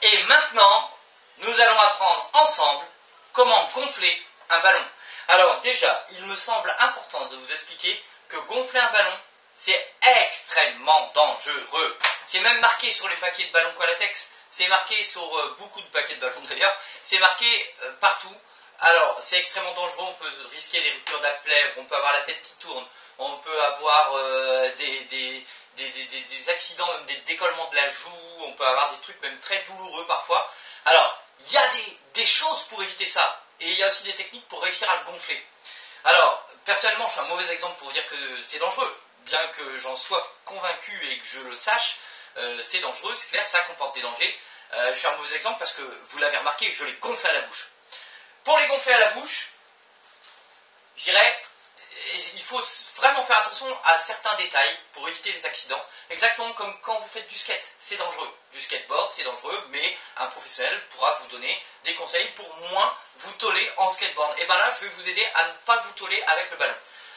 Et maintenant, nous allons apprendre ensemble comment gonfler un ballon. Alors déjà, il me semble important de vous expliquer que gonfler un ballon, c'est extrêmement dangereux. C'est même marqué sur les paquets de ballons Qualatex, c'est marqué sur beaucoup de paquets de ballons d'ailleurs, c'est marqué partout. Alors, c'est extrêmement dangereux, on peut risquer des ruptures d'applèvres, on peut avoir la tête qui tourne, on peut avoir des accidents, même des décollements de la joue, on peut avoir des trucs même très douloureux parfois. Alors, il y a des choses pour éviter ça, et il y a aussi des techniques pour réussir à le gonfler. Alors, personnellement, je suis un mauvais exemple pour dire que c'est dangereux, bien que j'en sois convaincu et que je le sache, c'est dangereux, c'est clair, ça comporte des dangers. Je suis un mauvais exemple parce que, vous l'avez remarqué, je les gonfle à la bouche. Pour les gonfler à la bouche, je dirais, il faut vraiment faire attention à certains détails pour éviter les accidents. Exactement comme quand vous faites du skate, c'est dangereux. Du skateboard, c'est dangereux, mais un professionnel pourra vous donner des conseils pour moins vous toller en skateboard. Et bien là, je vais vous aider à ne pas vous toller avec le ballon.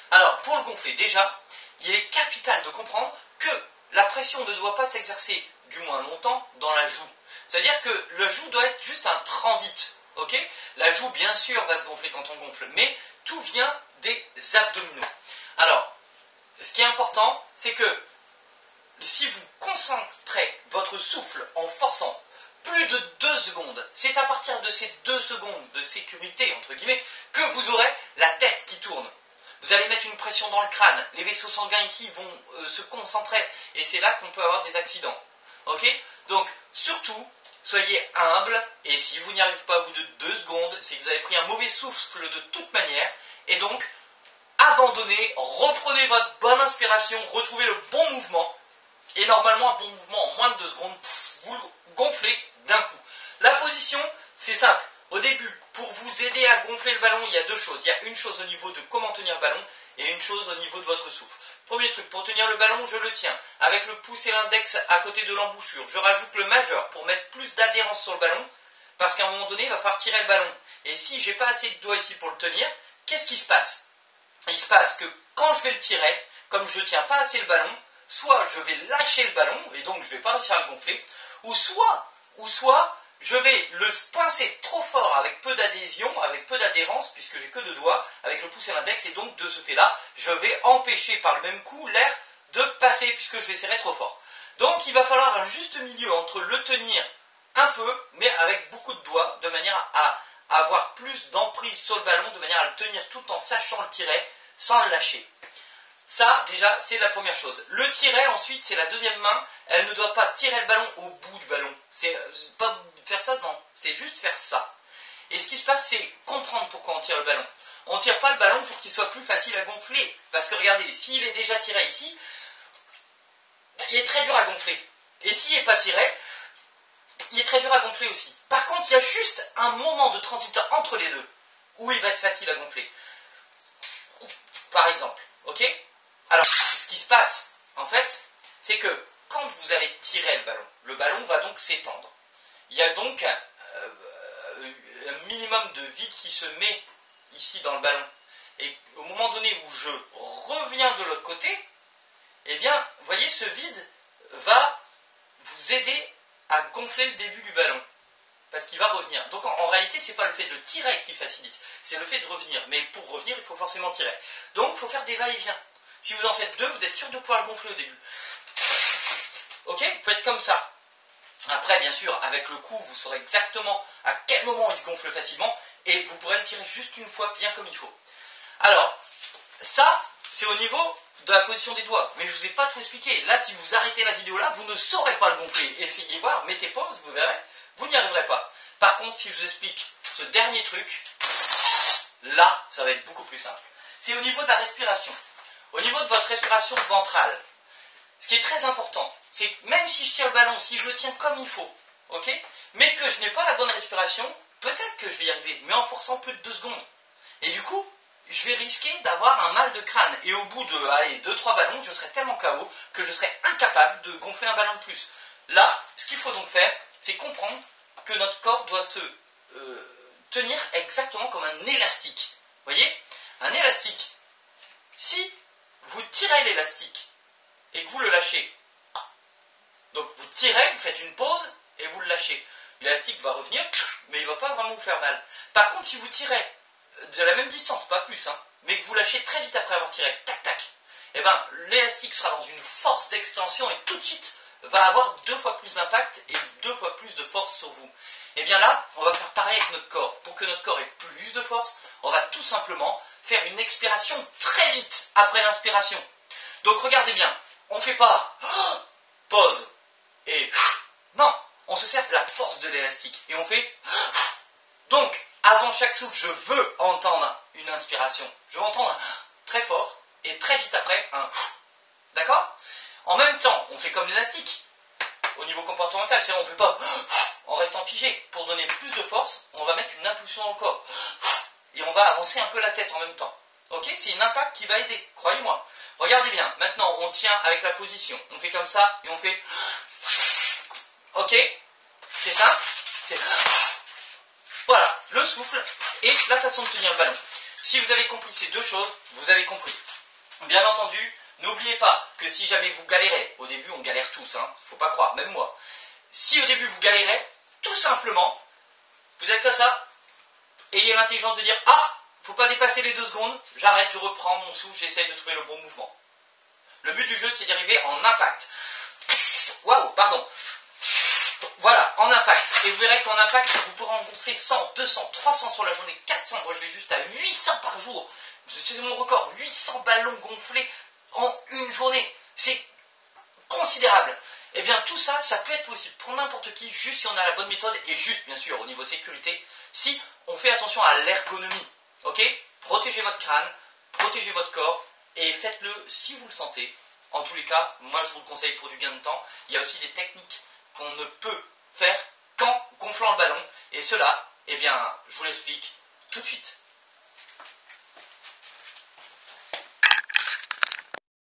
Alors, pour le gonfler, déjà, il est capital de comprendre que la pression ne doit pas s'exercer du moins longtemps dans la joue. C'est-à-dire que la joue doit être juste un transit. Ok ? La joue, bien sûr, va se gonfler quand on gonfle, mais tout vient des abdominaux. Alors, ce qui est important, c'est que si vous concentrez votre souffle en forçant plus de 2 secondes, c'est à partir de ces 2 secondes de sécurité, entre guillemets, que vous aurez la tête qui tourne. Vous allez mettre une pression dans le crâne, les vaisseaux sanguins ici vont se concentrer, et c'est là qu'on peut avoir des accidents. Ok ? Donc, surtout, soyez humble, et si vous n'y arrivez pas au bout de 2 secondes, c'est que vous avez pris un mauvais souffle de toute manière, et donc, abandonnez, reprenez votre bonne inspiration, retrouvez le bon mouvement, et normalement, un bon mouvement en moins de 2 secondes, vous le gonflez d'un coup. La position, c'est simple. Au début, pour vous aider à gonfler le ballon, il y a 2 choses. Il y a une chose au niveau de comment tenir le ballon, et une chose au niveau de votre souffle. Premier truc, pour tenir le ballon, je le tiens avec le pouce et l'index à côté de l'embouchure. Je rajoute le majeur pour mettre plus d'adhérence sur le ballon, parce qu'à un moment donné, il va falloir tirer le ballon. Et si j'ai pas assez de doigts ici pour le tenir, qu'est-ce qui se passe ? Il se passe que quand je vais le tirer, comme je ne tiens pas assez le ballon, soit je vais lâcher le ballon, et donc je ne vais pas réussir à le gonfler, ou soit je vais le pincer trop fort avec peu d'adhésion, avec peu d'adhérence, puisque j'ai que 2 doigts, avec le pouce et l'index, et donc de ce fait-là, je vais empêcher par le même coup l'air de passer, puisque je vais serrer trop fort. Donc il va falloir un juste milieu entre le tenir un peu, mais avec beaucoup de doigts, de manière à avoir plus d'emprise sur le ballon, de manière à le tenir tout en sachant le tirer, sans le lâcher. Ça, déjà, c'est la première chose. Le tirer, ensuite, c'est la deuxième main. Elle ne doit pas tirer le ballon au bout du ballon. C'est pas faire ça, non. C'est juste faire ça. Et ce qui se passe, c'est comprendre pourquoi on tire le ballon. On ne tire pas le ballon pour qu'il soit plus facile à gonfler. Parce que regardez, s'il est déjà tiré ici, il est très dur à gonfler. Et s'il n'est pas tiré, il est très dur à gonfler aussi. Par contre, il y a juste un moment de transit entre les deux où il va être facile à gonfler. Par exemple, ok ? Alors, ce qui se passe, en fait, c'est que quand vous allez tirer le ballon va donc s'étendre. Il y a donc un minimum de vide qui se met ici dans le ballon. Et au moment donné où je reviens de l'autre côté, eh bien, vous voyez, ce vide va vous aider à gonfler le début du ballon. Parce qu'il va revenir. Donc en réalité, ce n'est pas le fait de le tirer qui facilite, c'est le fait de revenir. Mais pour revenir, il faut forcément tirer. Donc il faut faire des va-et-vient. Si vous en faites 2, vous êtes sûr de pouvoir le gonfler au début. Ok ? Vous faites comme ça. Après, bien sûr, avec le coup, vous saurez exactement à quel moment il se gonfle facilement, et vous pourrez le tirer juste une fois bien comme il faut. Alors, ça, c'est au niveau de la position des doigts. Mais je ne vous ai pas tout expliqué. Là, si vous arrêtez la vidéo là, vous ne saurez pas le gonfler. Essayez de voir, mettez pause, vous verrez, vous n'y arriverez pas. Par contre, si je vous explique ce dernier truc, là, ça va être beaucoup plus simple. C'est au niveau de la respiration. Au niveau de votre respiration ventrale. Ce qui est très important, c'est que même si je tire le ballon, si je le tiens comme il faut, ok, mais que je n'ai pas la bonne respiration, peut-être que je vais y arriver, mais en forçant plus de 2 secondes. Et du coup, je vais risquer d'avoir un mal de crâne. Et au bout de 2-3 ballons, je serai tellement KO que je serai incapable de gonfler un ballon de plus. Là, ce qu'il faut donc faire, c'est comprendre que notre corps doit se tenir exactement comme un élastique. Vous voyez? Un élastique. Si vous tirez l'élastique et que vous le lâchez, donc vous tirez, vous faites une pause et vous le lâchez. L'élastique va revenir, mais il ne va pas vraiment vous faire mal. Par contre, si vous tirez de la même distance, pas plus, hein, mais que vous lâchez très vite après avoir tiré, tac tac, et ben l'élastique sera dans une force d'extension et tout de suite va avoir 2 fois plus d'impact et 2 fois plus de force sur vous. Et bien là, on va faire pareil avec notre corps. Pour que notre corps ait plus de force, on va tout simplement faire une expiration très vite après l'inspiration. Donc regardez bien, on ne fait pas pause et non, on se sert de la force de l'élastique et on fait donc avant chaque souffle, je veux entendre une inspiration. Je veux entendre un très fort et très vite après un d'accord? En même temps, on fait comme l'élastique. Au niveau comportemental, c'est-à-dire on ne fait pas en restant figé. Pour donner plus de force, on va mettre une impulsion dans le corps. Et on va avancer un peu la tête en même temps. Ok? C'est un impact qui va aider, croyez-moi. Regardez bien, maintenant on tient avec la position. On fait comme ça et on fait... Ok? C'est simple. C'est... Voilà, le souffle et la façon de tenir le ballon. Si vous avez compris ces 2 choses, vous avez compris. Bien entendu, n'oubliez pas que si jamais vous galérez, au début on galère tous, hein, faut pas croire, même moi. Si au début vous galérez, tout simplement, vous êtes comme ça, ayez l'intelligence de dire « Ah, faut pas dépasser les 2 secondes, j'arrête, je reprends mon souffle, j'essaye de trouver le bon mouvement. » Le but du jeu, c'est d'arriver en impact. Waouh, pardon. Voilà, en impact. Et vous verrez qu'en impact, vous pourrez en gonfler 100, 200, 300 sur la journée, 400. Moi, je vais juste à 800 par jour. C'est mon record. 800 ballons gonflés en une journée. C'est considérable. Et bien, tout ça, ça peut être possible pour n'importe qui, juste si on a la bonne méthode et juste, bien sûr, au niveau sécurité, si on fait attention à l'ergonomie. Ok? Protégez votre crâne, protégez votre corps et faites-le si vous le sentez. En tous les cas, moi, je vous le conseille pour du gain de temps. Il y a aussi des techniques qu'on ne peut faire qu'en gonflant le ballon. Et cela, eh bien, je vous l'explique tout de suite.